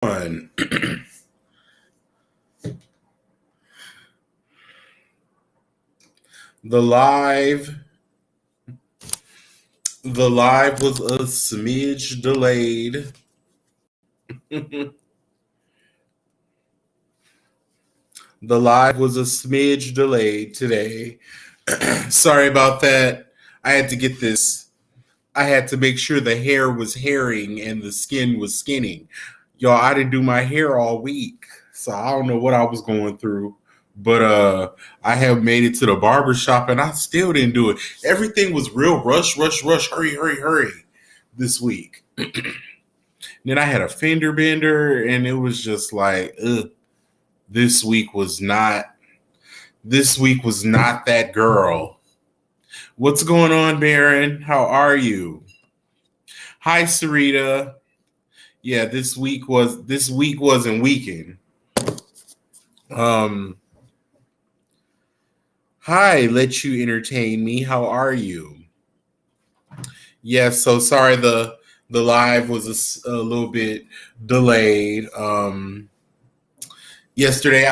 On. The live the live was a smidge delayed. The live was a smidge delayed today. Sorry about that. I had to get this. I had to make sure the hair was hairing and the skin was skinning. Y'all, I didn't do my hair all week, so I don't know what I was going through. But I have made it to the barber shop and I still didn't do it. Everything was real rush, rush, rush, hurry, hurry, hurry this week. Then I had a fender bender and it was just like, ugh, this week was not this week was not that girl. What's going on, Baron? How are you? Hi, Sarita. Yeah, this week wasn't weekend. Um, Hi, let you entertain me. How are you? Yes, so sorry the live was a little bit delayed. Yesterday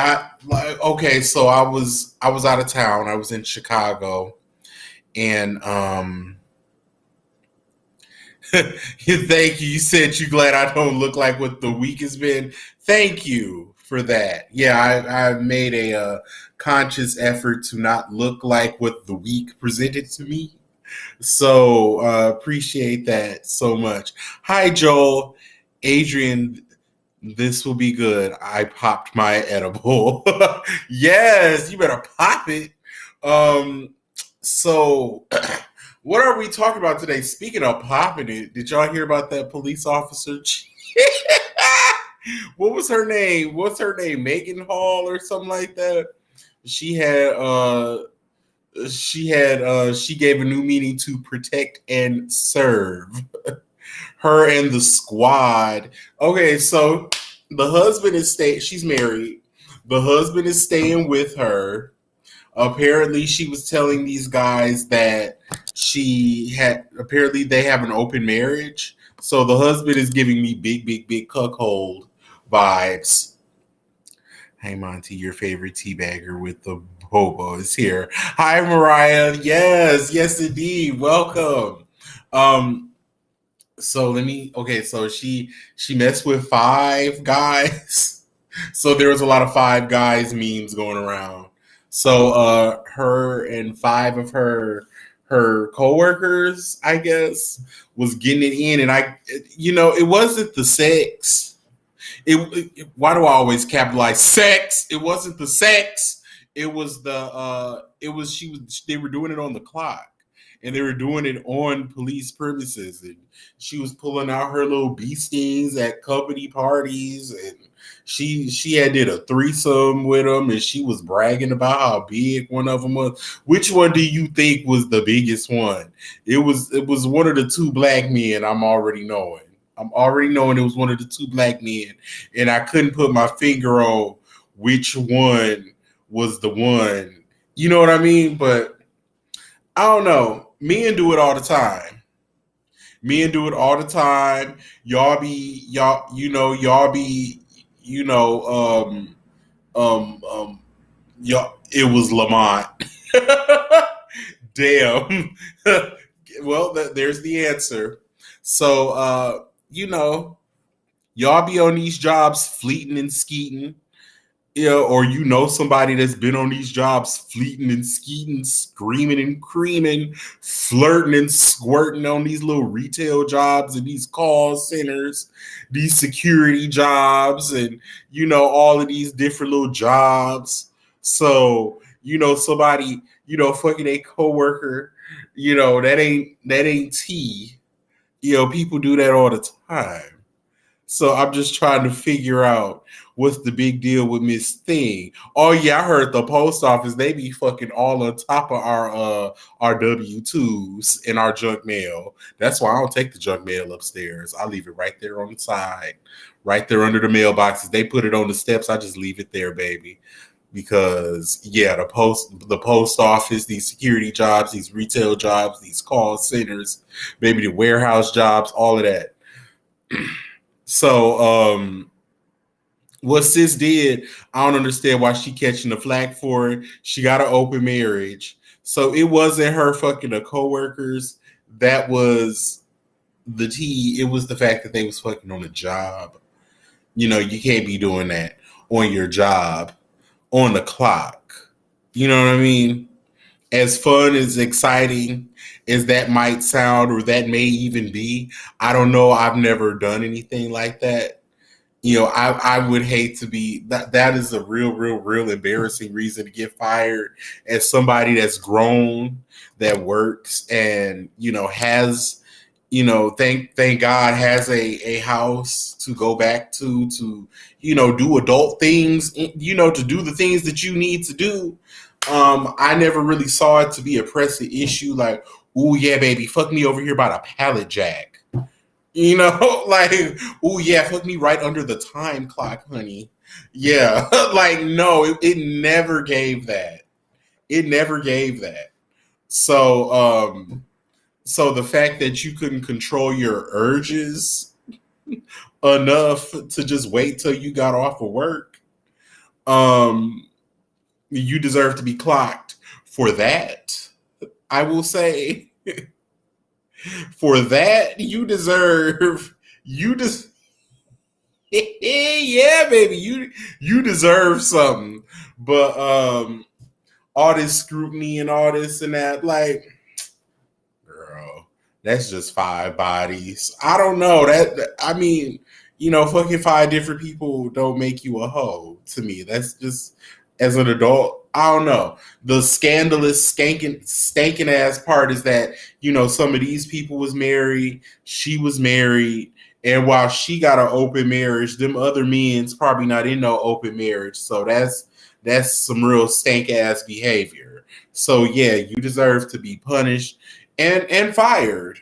okay, so I was out of town. I was in Chicago and thank you. You said you glad I don't look like what the week has been. Thank you for that. Yeah, I made a conscious effort to not look like what the week presented to me. So appreciate that so much. Hi, Joel. Adrian, this will be good. I popped my edible. Yes, you better pop it. Um, so what are we talking about today? Speaking of popping it, did y'all hear about that police officer? What was her name? What's her name? Megan Hall or something like that? She had she gave a new meaning to protect and serve. Her and the squad. Okay, so the husband is staying. She's married. The husband is staying with her. Apparently, she was telling these guys that she had. Apparently, they have an open marriage. So the husband is giving me big, big, big cuckold vibes. Hey, Monty, your favorite teabagger with the hobo is here. Hi, Mariah. Yes, yes, indeed. Welcome. Um, so let me. Okay, so she messed with five guys. So there was a lot of five guys memes going around. So her and five of her coworkers, I guess, was getting it in, and it wasn't the sex. Why do I always capitalize sex? It wasn't the sex. It was they were doing it on the clock. And they were doing it on police premises. And she was pulling out her little beasties at company parties. And she had did a threesome with them. And she was bragging about how big one of them was. Which one do you think was the biggest one? It was one of the two black men. I'm already knowing it was one of the two black men, and I couldn't put my finger on which one was the one. You know what I mean? But I don't know. Men do it all the time. Men do it all the time. Y'all be, you know, y'all. It was Lamont. Damn. Well, there's the answer. So, y'all be on these jobs fleeting and skeeting, or somebody that's been on these jobs fleeting and skeeting, screaming and creaming, flirting and squirting on these little retail jobs and these call centers, these security jobs, and all of these different little jobs. So somebody fucking a coworker, that ain't tea. People do that all the time. So I'm just trying to figure out what's the big deal with Miss Thing. Oh yeah, I heard the post office, they be fucking all on top of our W-2s and our junk mail. That's why I don't take the junk mail upstairs. I leave it right there on the side, right there under the mailboxes. They put it on the steps. I just leave it there, baby. Because yeah, the post office, these security jobs, these retail jobs, these call centers, maybe the warehouse jobs, all of that. So What sis did, I don't understand why she catching the flack for it. She got an open marriage. So it wasn't her fucking the coworkers. That was the tea. It was the fact that they was fucking on the job. You can't be doing that on your job, on the clock. You know what I mean? As fun, as exciting as that might sound, or that may even be, I don't know. I've never done anything like that. I would hate to be that. That is a real embarrassing reason to get fired as somebody that's grown, that works, and has, thank God, has a house to go back to do adult things, to do the things that you need to do. I never really saw it to be a pressing issue. Like, oh yeah, baby, fuck me over here by the pallet jack. Like, oh yeah, fuck me right under the time clock, honey. Yeah, like no, it never gave that. It never gave that. So, so the fact that you couldn't control your urges enough to just wait till you got off of work, um, you deserve to be clocked for that. I will say, for that, you just yeah, baby, you deserve something. But all this scrutiny and all this and that, like, girl, that's just five bodies. I don't know that. I mean, fucking five different people don't make you a hoe. To me, that's just, as an adult, I don't know. The scandalous, stankin' ass part is that some of these people was married, she was married, and while she got an open marriage, them other men's probably not in no open marriage. So that's some real stank ass behavior. So yeah, you deserve to be punished and fired.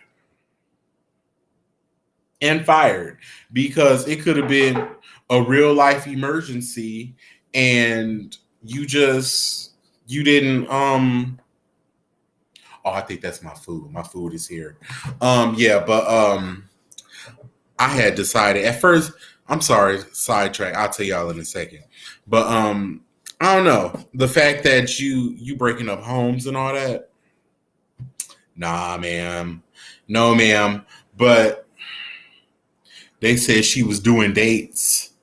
And fired, because it could have been a real life emergency, and you didn't oh, I think that's my food. My food is here. Yeah, but I had decided at first, I'm sorry, sidetrack. I'll tell y'all in a second. But I don't know. The fact that you breaking up homes and all that. Nah, ma'am. No, ma'am. But they said she was doing dates.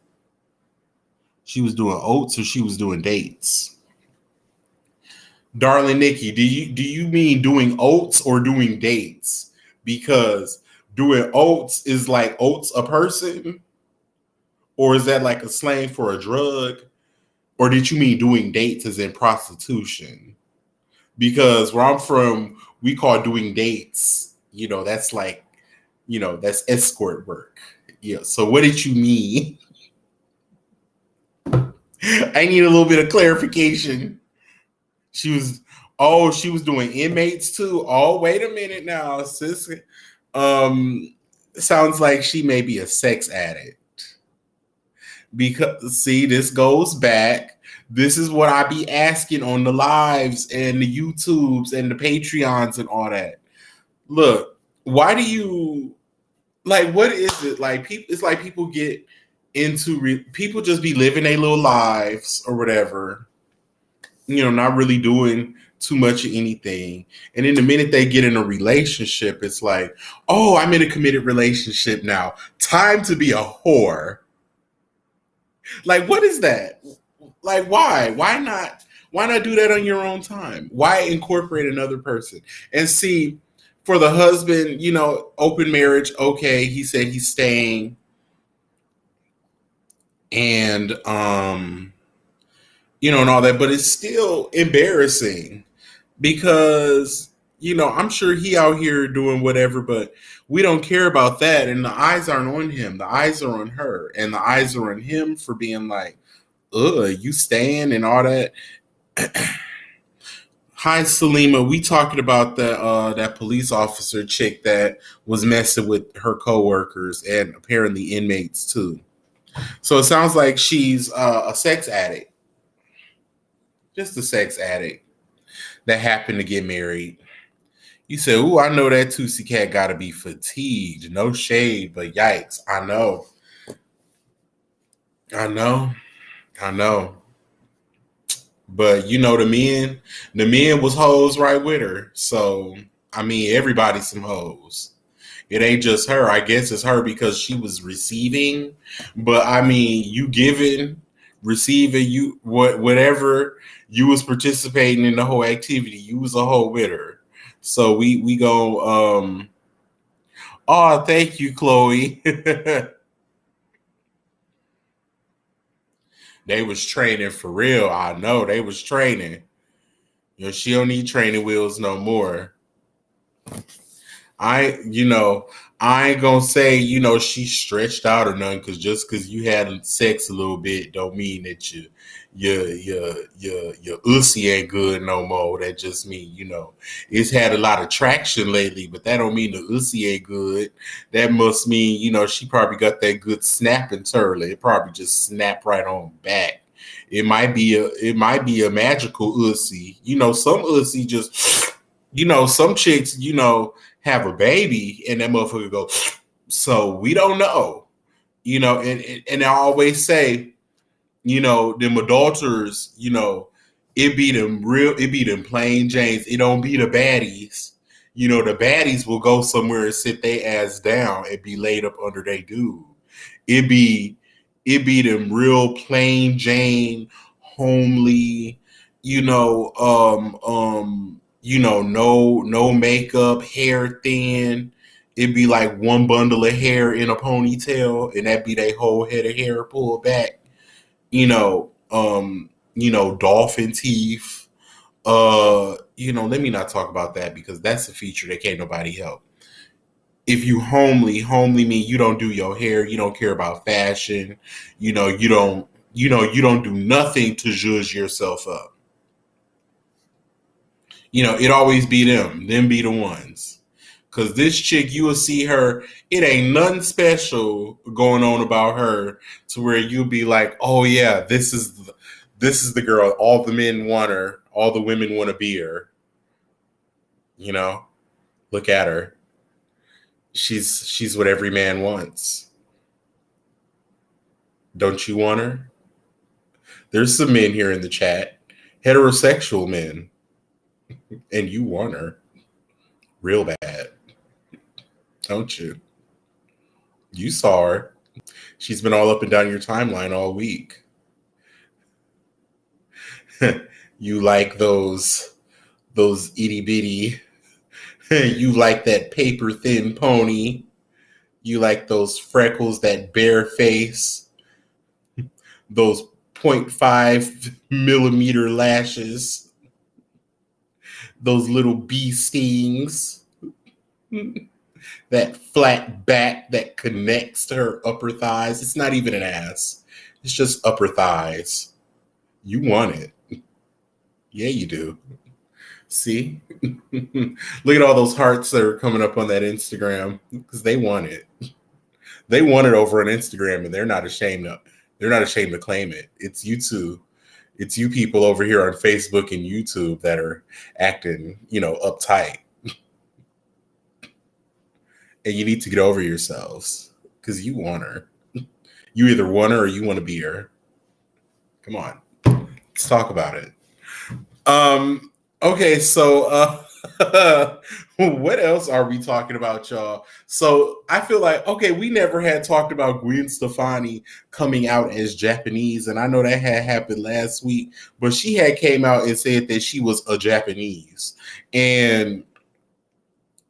She was doing oats, or she was doing dates. Darling Nikki, do you mean doing oats or doing dates? Because doing oats is like oats a person, or is that like a slang for a drug? Or did you mean doing dates as in prostitution? Because where I'm from, we call doing dates, that's like, that's escort work. Yeah. So what did you mean? I need a little bit of clarification. She was, oh, she was doing inmates too. Oh, wait a minute now, sis. Sounds like she may be a sex addict. Because see, this goes back. This is what I be asking on the lives and the YouTubes and the Patreons and all that. Look, why do you like? What is it like? People, it's like people get into people just be living their little lives or whatever. Not really doing too much of anything. And then the minute they get in a relationship, it's like, oh, I'm in a committed relationship now. Time to be a whore. Like, what is that? Like, why? Why not? Why not do that on your own time? Why incorporate another person? And see, for the husband, open marriage, okay, he said he's staying. And and all that, but it's still embarrassing because I'm sure he out here doing whatever, but we don't care about that, and the eyes aren't on him. The eyes are on her, and the eyes are on him for being like, ugh, you staying and all that. Hi, Salima. We talking about that police officer chick that was messing with her coworkers and apparently inmates too. So it sounds like she's a sex addict, just a sex addict that happened to get married. You said, "Ooh, I know that Tootsie Cat got to be fatigued. No shade, but yikes, I know." I know. I know. But the men was hoes right with her. So I mean, everybody's some hoes. It ain't just her. I guess it's her because she was receiving. But I mean, you giving, receiving, you whatever you was participating in the whole activity. You was a hoe with her. So we go. Oh, thank you, Chloe. They was training for real. I know they was training. She don't need training wheels no more. I ain't gonna say, she's stretched out or nothing, because just because you had sex a little bit don't mean that your ussy ain't good no more. That just mean, it's had a lot of traction lately, but that don't mean the ussy ain't good. That must mean, she probably got that good snapping turtle. It probably just snapped right on back. It might be a magical ussy. Some ussy just some chicks, have a baby and that motherfucker go. So we don't know, and I always say, them adulterers, it be them plain Janes. It don't be the baddies. The baddies will go somewhere and sit their ass down and be laid up under their dude. It be it be them real plain Jane, homely, no makeup, hair thin. It'd be like one bundle of hair in a ponytail, and that be their whole head of hair pulled back. Dolphin teeth. Let me not talk about that because that's a feature that can't nobody help. If you homely mean you don't do your hair, you don't care about fashion, you don't do nothing to zhuzh yourself up. It always be them be the ones. Cause this chick, you will see her, it ain't nothing special going on about her to where you'll be like, oh yeah, this is the girl. All the men want her, all the women want to be her. You know, Look at her. She's what every man wants. Don't you want her? There's some men here in the chat, heterosexual men, and you want her real bad, don't you? You saw her. She's been all up and down your timeline all week. You like those itty bitty. You like that paper thin pony. You like those freckles, that bare face, those point 0.5 millimeter lashes, those little bee stings, that flat back that connects to her upper thighs. It's not even an ass. It's just upper thighs. You want it. Yeah, you do. See? Look at all those hearts that are coming up on that Instagram because they want it. They want it over on Instagram, and they're not ashamed to claim it. It's you two. It's you people over here on Facebook and YouTube that are acting, uptight. And you need to get over yourselves because you want her. You either want her or you want to be her. Come on. Let's talk about it. Okay, so what else are we talking about, y'all? So I feel like, okay, we never had talked about Gwen Stefani coming out as Japanese, and I know that had happened last week, but she had came out and said that she was a Japanese. And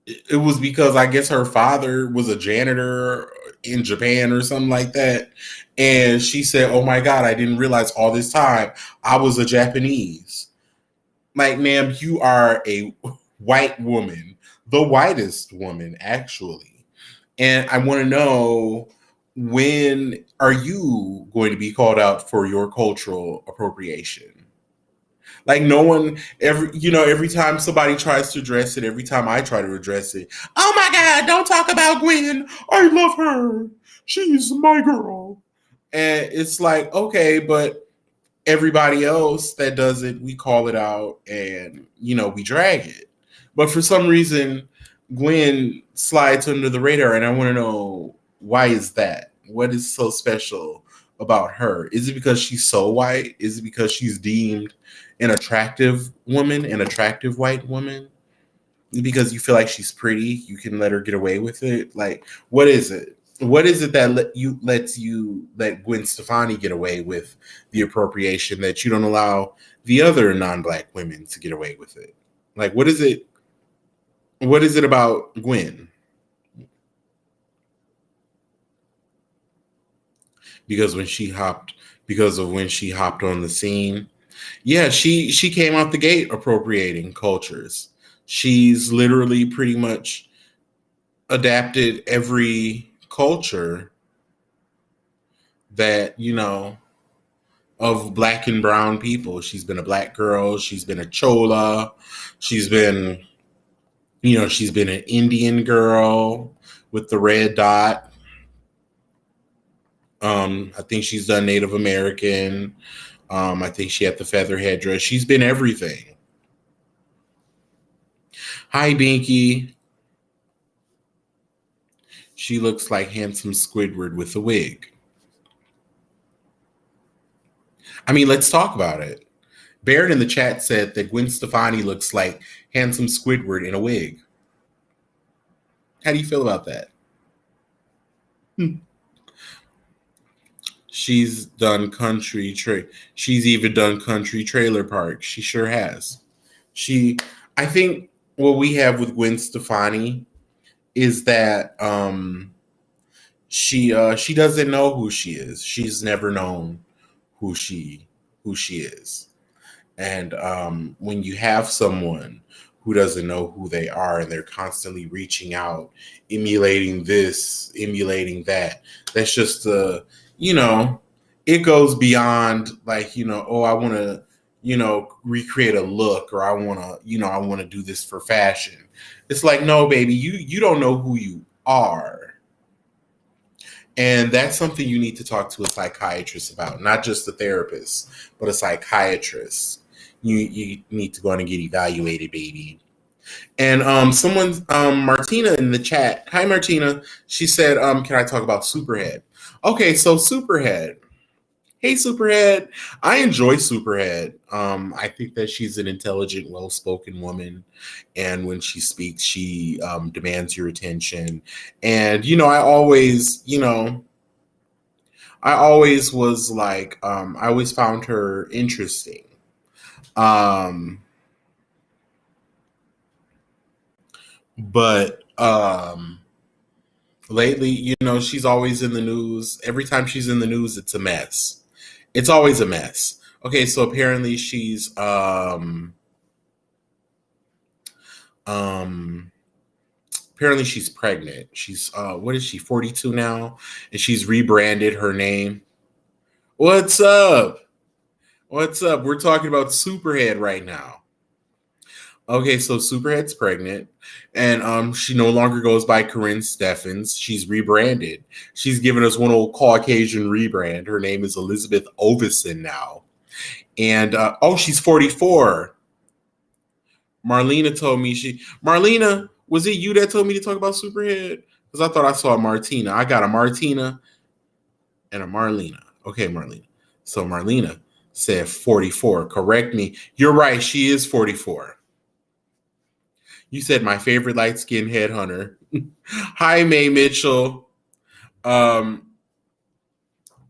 it was because I guess her father was a janitor in Japan or something like that. And she said, oh my God, I didn't realize all this time I was a Japanese. Like, ma'am, you are a white woman, the whitest woman, actually. And I want to know, when are you going to be called out for your cultural appropriation? Like, no one every time somebody tries to address it, every time I try to address it, oh my God, don't talk about Gwen. I love her. She's my girl. And it's like, okay, but everybody else that does it, we call it out and, we drag it. But for some reason, Gwen slides under the radar, and I want to know, why is that? What is so special about her? Is it because she's so white? Is it because she's deemed an attractive woman, an attractive white woman? Because you feel like she's pretty, you can let her get away with it? Like, what is it? What is it that lets you let Gwen Stefani get away with the appropriation that you don't allow the other non-black women to get away with it? Like, what is it? What is it about Gwen? Because when she hopped, because of when she hopped on the scene, yeah, she came out the gate appropriating cultures. She's literally pretty much adapted every culture that, of black and brown people. She's been a black girl, she's been a chola, she's been, she's been an Indian girl with the red dot. I think she's done Native American. I think she had the feather headdress. She's been everything. Hi, Binky. She looks like handsome Squidward with a wig. I mean, let's talk about it. Baird in the chat said that Gwen Stefani looks like handsome Squidward in a wig. How do you feel about that? She's done she's even done country trailer park. She sure has. I think what we have with Gwen Stefani is that she doesn't know who she is. She's never known who she is. And when you have someone who doesn't know who they are and they're constantly reaching out, emulating this, emulating that, that's just it goes beyond like, oh, I want to, recreate a look, or I want to do this for fashion. It's like, no, baby, you don't know who you are. And that's something you need to talk to a psychiatrist about, not just a therapist, but a psychiatrist. You need to go on and get evaluated, baby. And someone, Martina in the chat. Hi, Martina. She said, can I talk about Superhead? Okay, so Superhead. Hey, Superhead. I enjoy Superhead. I think that she's an intelligent, well-spoken woman. And when she speaks, she demands your attention. And, I always was like, I always found her interesting. But lately, she's always in the news. Every time she's in the news, it's a mess. It's always a mess. Okay, so apparently um apparently she's pregnant. She's what is she, 42 now? And she's rebranded her name. What's up? What's up? We're talking about Superhead right now. Okay, so Superhead's pregnant, and she no longer goes by Corinne Steffens. She's rebranded. She's given us one old Caucasian rebrand. Her name is Elizabeth Ovison now. And she's 44. Marlena, was it you that told me to talk about Superhead? Because I thought I saw a Martina. I got a Martina and a Marlena. Okay, Marlena. So Marlena said 44. Correct me. You're right. She is 44. You said my favorite light skinned headhunter. Hi, May Mitchell.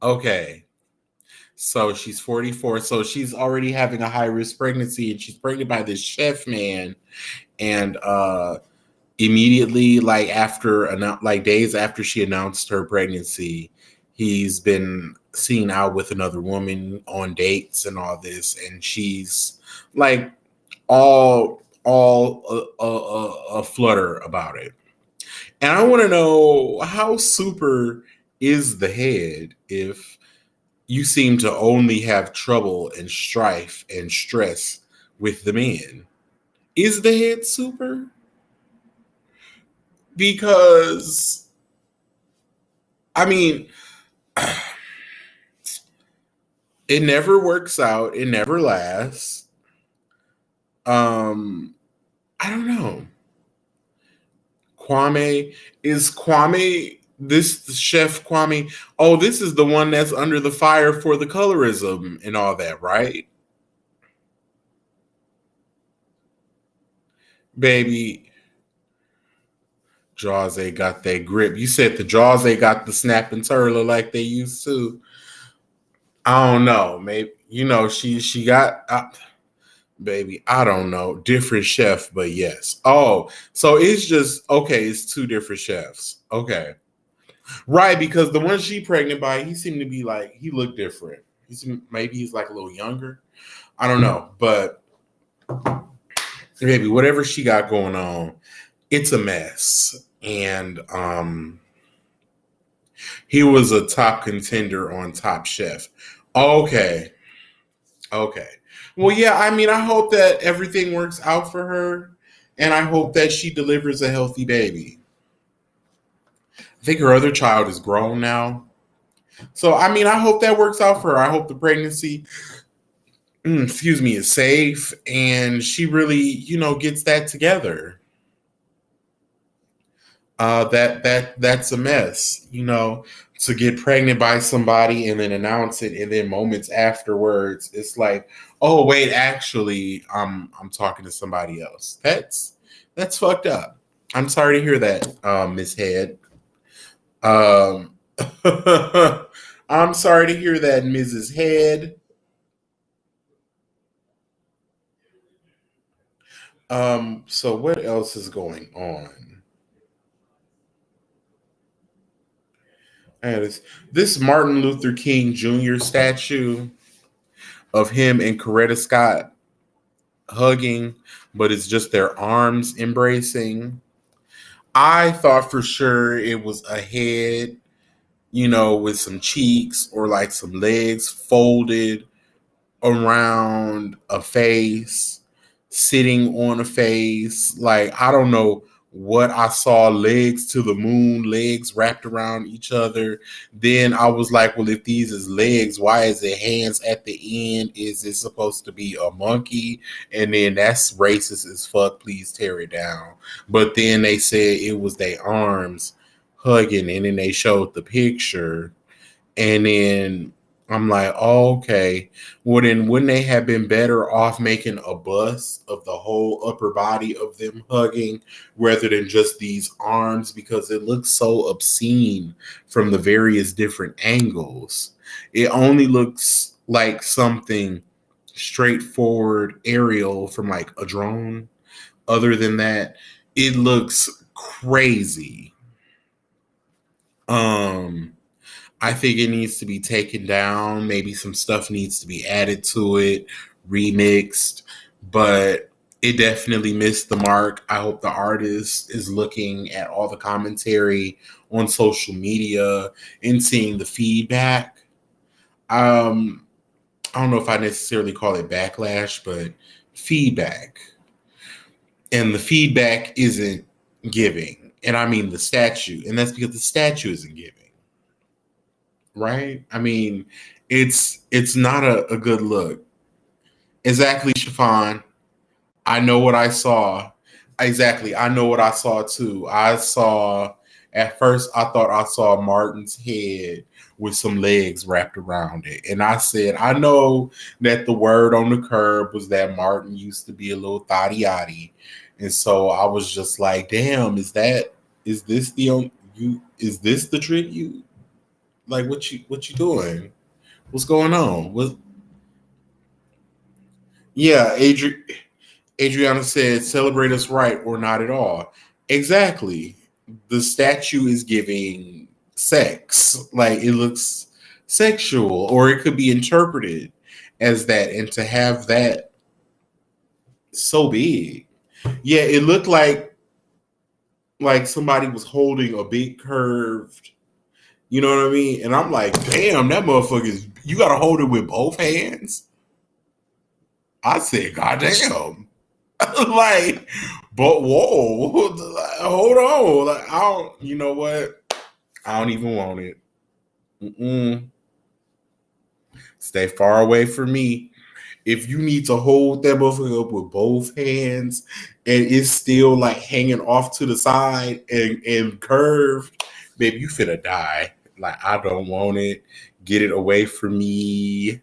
Okay. So she's 44. So she's already having a high risk pregnancy, and she's pregnant by this chef man. And immediately, like days after she announced her pregnancy, he's been seen out with another woman on dates and all this. And she's like all a flutter about it. And I want to know, how super is the head if you seem to only have trouble and strife and stress with the men? Is the head super? Because, I mean, it never works out. It never lasts. I don't know. Kwame This chef Kwame. Oh, this is the one that's under the fire for the colorism and all that, right? Baby, Jaws ain't got that grip. You said the Jaws ain't got the snap and turtle like they used to. I don't know. Maybe she got baby. I don't know. Different chef, but yes. Oh, so it's just okay. It's two different chefs. Okay, right? Because the one she pregnant by, he seemed to be like he looked different. Maybe he's like a little younger. I don't know, but maybe whatever she got going on, it's a mess. And he was a top contender on Top Chef. Okay. Okay. Well, yeah, I mean, I hope that everything works out for her. And I hope that she delivers a healthy baby. I think her other child is grown now. So, I mean, I hope that works out for her. I hope the pregnancy, excuse me, is safe and she really, gets that together. That's a mess, to get pregnant by somebody and then announce it, and then moments afterwards, it's like, oh wait, actually, I'm talking to somebody else. That's fucked up. I'm sorry to hear that, Miss Head. Um, I'm sorry to hear that, Mrs. Head. So what else is going on? And this Martin Luther King Jr. statue of him and Coretta Scott hugging, but it's just their arms embracing. I thought for sure it was a head, with some cheeks or like some legs folded around a face, sitting on a face. Like, I don't know what I saw, legs to the moon, legs wrapped around each other. Then I was like, well, if these is legs, why is it hands at the end? Is it supposed to be a monkey? And then that's racist as fuck. Please tear it down. But then they said it was their arms hugging, and then they showed the picture, and then I'm like, oh, okay. Well, then wouldn't they have been better off making a bust of the whole upper body of them hugging rather than just these arms? Because it looks so obscene from the various different angles. It only looks like something straightforward aerial from like a drone. Other than that, it looks crazy. Um, I think it needs to be taken down. Maybe some stuff needs to be added to it, remixed, but it definitely missed the mark. I hope the artist is looking at all the commentary on social media and seeing the feedback. Um, I don't know if I necessarily call it backlash, but feedback. And the feedback isn't giving. And I mean the statue. And that's because the statue isn't giving. Right? I mean, it's not a good look. Exactly, Chiffon. I know what I saw. Exactly. I know what I saw too. I saw at first I thought I saw Martin's head with some legs wrapped around it. And I said, I know that the word on the curb was that Martin used to be a little thotty yachty. And so I was just like, damn, is this is this the tribute? Like what you doing? What's going on? Yeah, Adriana said, celebrate us right or not at all. Exactly. The statue is giving sex. Like it looks sexual, or it could be interpreted as that. And to have that so big. Yeah, it looked like somebody was holding a big curved, you know what I mean? And I'm like, damn, that motherfucker is, you gotta hold it with both hands. I said, God damn. Like, but whoa, hold on. Like, I don't, you know what? I don't even want it. Mm-mm. Stay far away from me. If you need to hold that motherfucker up with both hands and it's still like hanging off to the side and curved, baby, you finna die. Like, I don't want it. Get it away from me.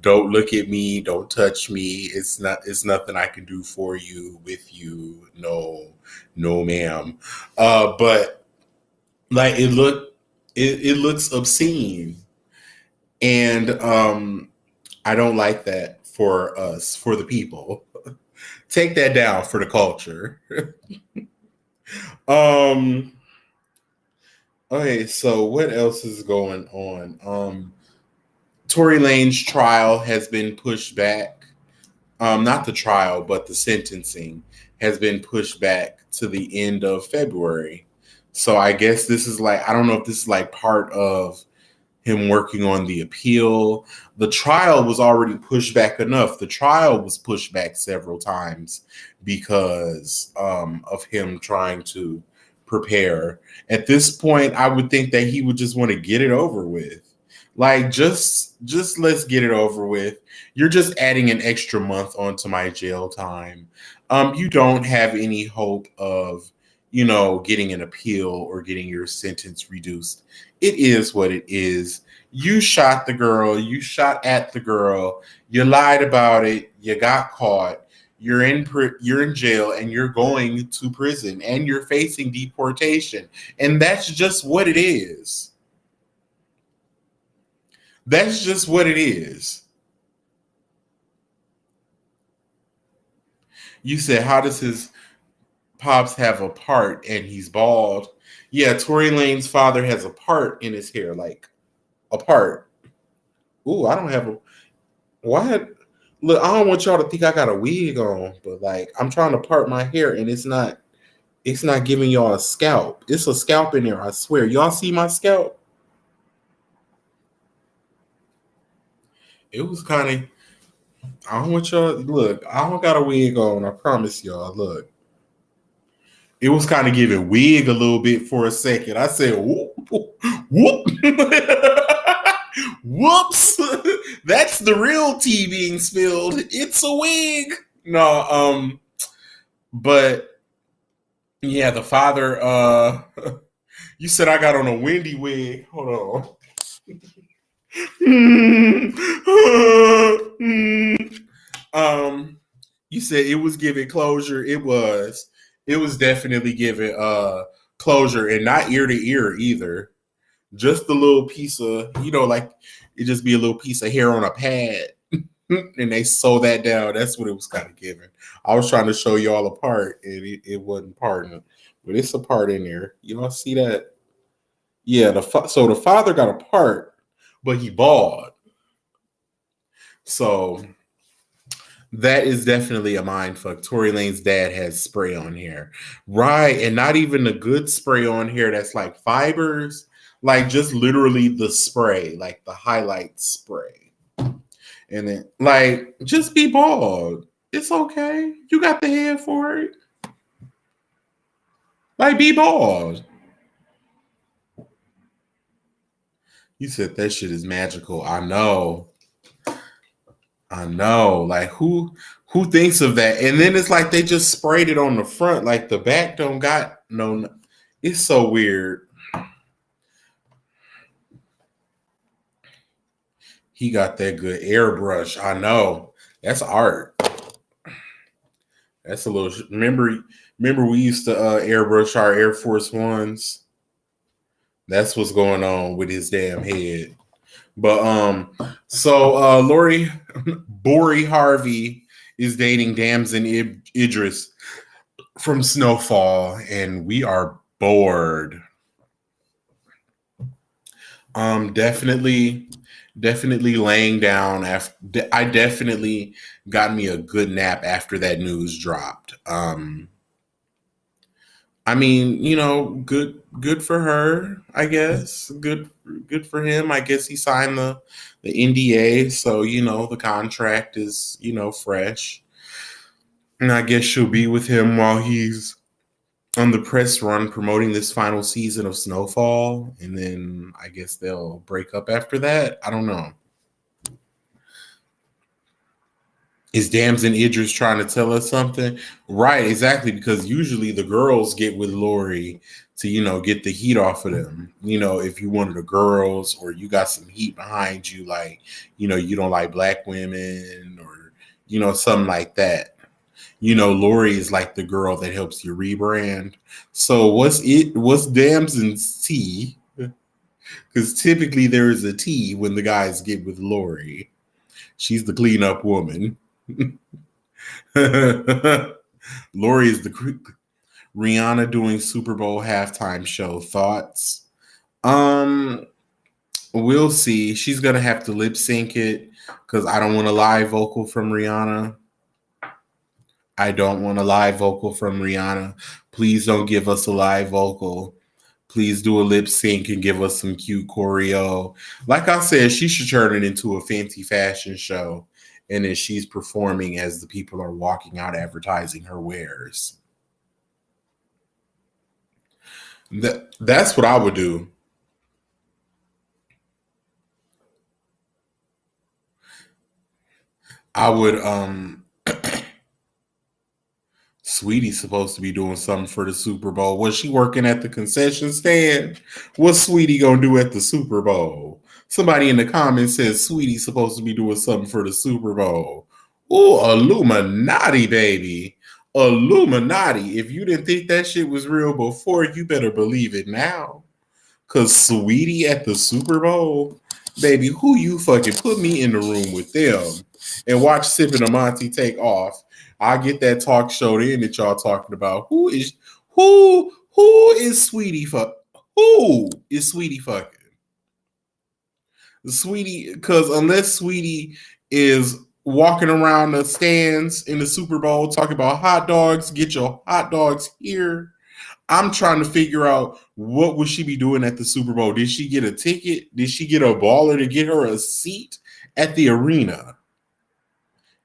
Don't look at me. Don't touch me. It's nothing I can do for you, with you. No, no, ma'am. But like it looks obscene. And I don't like that for us, for the people. Take that down for the culture. um okay, so what else is going on? Tory Lane's trial has been pushed back. Not the trial, but the sentencing has been pushed back to the end of February. So I guess this is like, I don't know if this is like part of him working on the appeal. The trial was already pushed back enough. The trial was pushed back several times because of him trying to prepare. At this point, I would think that he would just want to get it over with. Like, just let's get it over with. You're just adding an extra month onto my jail time. You don't have any hope of, getting an appeal or getting your sentence reduced. It is what it is. You shot the girl, you shot at the girl, you lied about it, you got caught. You're in jail and you're going to prison and you're facing deportation. And that's just what it is. That's just what it is. You said, how does his pops have a part and he's bald? Yeah, Tory Lane's father has a part in his hair, like a part. Ooh, I don't have a why. Look, I don't want y'all to think I got a wig on, but like I'm trying to part my hair and it's not giving y'all a scalp. It's a scalp in there, I swear. Y'all see my scalp? It was kind of I don't want y'all look, I don't got a wig on, I promise y'all. Look. It was kind of giving wig a little bit for a second. I said, whoop, whoop. Whoops. That's the real tea being spilled. It's a wig. No, but yeah, the father, you said I got on a windy wig. Hold on. You said it was giving closure. It was definitely giving closure, and not ear to ear either. Just a little piece of, like it just be a little piece of hair on a pad. And they sew that down. That's what it was kind of giving. I was trying to show y'all a part, and it wasn't parting, but it's a part in there. Y'all see that? Yeah. So the father got a part, but he bald. So that is definitely a mind fuck. Tory Lane's dad has spray on hair, right? And not even a good spray on hair. That's like fibers, like just literally the spray, like the highlight spray. And then, like, just be bald. It's okay. You got the head for it. Like, be bald. You said that shit is magical. I know. I know. Like, who thinks of that? And then it's like they just sprayed it on the front. Like the back don't got no. It's so weird. He got that good airbrush. I know. That's art. That's a little. Remember we used to airbrush our Air Force Ones. That's what's going on with his damn head. But so Lori Bori Harvey is dating Damson Idris from Snowfall, and we are bored. Definitely laying down after. I definitely got me a good nap after that news dropped. I mean, good for her, I guess. Good for him. I guess he signed the NDA, so the contract is, fresh. And I guess she'll be with him while he's on the press run promoting this final season of Snowfall, and then I guess they'll break up after that. I don't know. Is Damson Idris trying to tell us something? Right, exactly, because usually the girls get with Lori to, get the heat off of them. If you one of the girls or you got some heat behind you, like, you don't like black women or, something like that. Lori is like the girl that helps you rebrand. So what's Damson's tea? Because typically there is a tea when the guys get with Lori. She's the cleanup woman. Lori is the Rihanna doing Super Bowl halftime show. Thoughts? Um, we'll see. She's gonna have to lip sync it because I don't want a live vocal from Rihanna. I don't want a live vocal from Rihanna. Please don't give us a live vocal. Please do a lip sync and give us some cute choreo. Like I said, she should turn it into a fancy fashion show. And then she's performing as the people are walking out advertising her wares. That's what I would do. I would Sweetie's supposed to be doing something for the Super Bowl. Was she working at the concession stand? What's Sweetie gonna do at the Super Bowl? Somebody in the comments says Sweetie's supposed to be doing something for the Super Bowl. Ooh, Illuminati, baby. Illuminati. If you didn't think that shit was real before, you better believe it now. Cause Sweetie at the Super Bowl, baby, who you fucking put me in the room with them and watch Sipping a Monty take off. I get that talk show then that y'all talking about. Who is Sweetie fuck? Who is Sweetie fucking? Sweetie, because unless Sweetie is walking around the stands in the Super Bowl talking about hot dogs, get your hot dogs here. I'm trying to figure out what would she be doing at the Super Bowl. Did she get a ticket? Did she get a baller to get her a seat at the arena?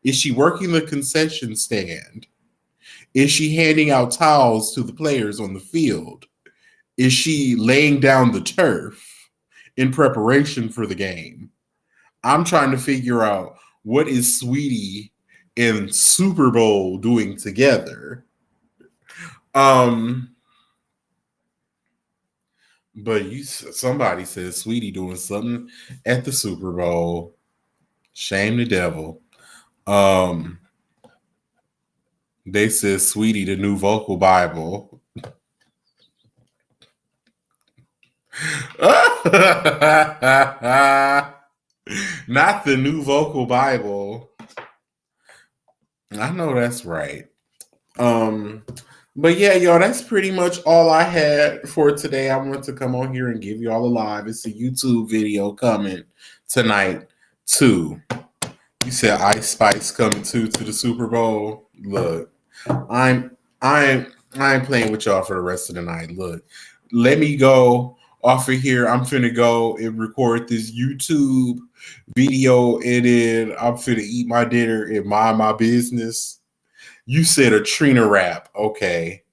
Is she working the concession stand? Is she handing out towels to the players on the field? Is she laying down the turf in preparation for the game? I'm trying to figure out what is Sweetie and Super Bowl doing together. But somebody says Sweetie doing something at the Super Bowl. Shame the devil. They said Sweetie the new vocal Bible. Not the new vocal Bible. I know that's right. But yeah, y'all, that's pretty much all I had for today. I wanted to come on here and give you all a live. It's a YouTube video coming tonight too. You said Ice Spice coming to the Super Bowl. Look, I'm playing with y'all for the rest of the night. Look, let me go off of here. I'm finna go and record this YouTube video, and then I'm finna eat my dinner and mind my business. You said a Trina rap. Okay.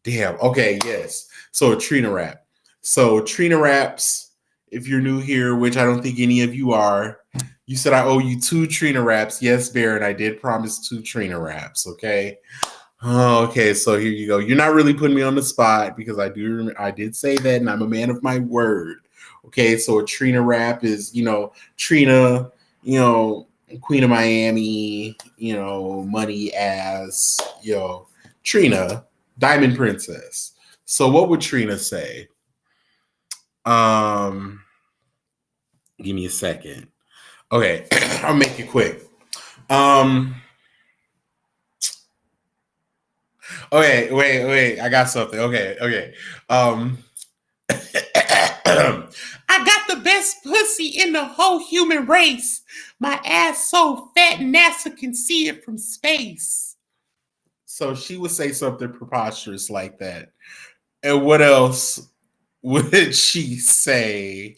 Damn. Okay, yes. So a Trina rap. So Trina raps, if you're new here, which I don't think any of you are, you said I owe you 2 Trina raps. Yes, Baron, I did promise 2 Trina raps. Okay. Oh, okay, so here you go. You're not really putting me on the spot because I did say that, and I'm a man of my word. Okay, so a Trina rap is, Trina, Queen of Miami, money ass, Trina, Diamond Princess. So what would Trina say? Give me a second. Okay, I'll make it quick. Okay, wait. I got something. Okay. I got the best pussy in the whole human race. My ass so fat NASA can see it from space. So she would say something preposterous like that. And what else would she say?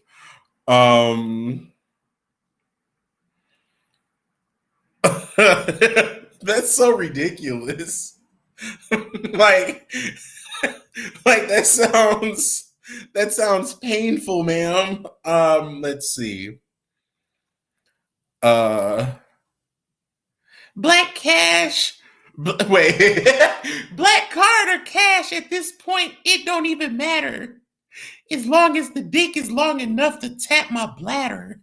That's so ridiculous. like that sounds painful, ma'am. Let's see. Uh Black Cash, Wait, black card or cash at this point, it don't even matter. As long as the dick is long enough to tap my bladder.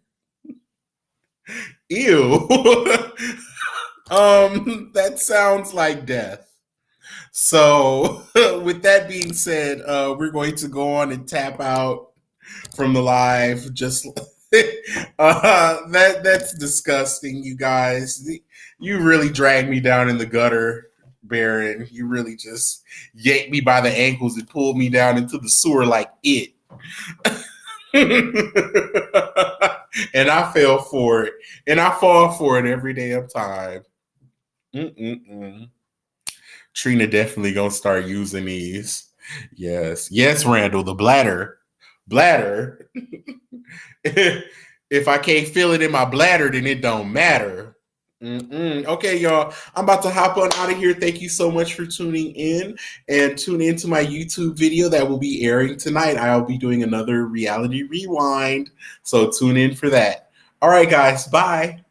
Ew. That sounds like death. So, with that being said, we're going to go on and tap out from the live. Just that's disgusting, you guys. You really dragged me down in the gutter, Baron. You really just yanked me by the ankles and pulled me down into the sewer like it. And I fell for it, and I fall for it every damn time. Mm-mm-mm. Trina definitely gonna start using these. Yes, Randall, the bladder. If I can't feel it in my bladder, then it don't matter. Okay, y'all, I'm about to hop on out of here. Thank you so much for tuning in, and tune into my YouTube video that will be airing tonight. I'll be doing another reality rewind, so tune in for that. All right, guys, bye.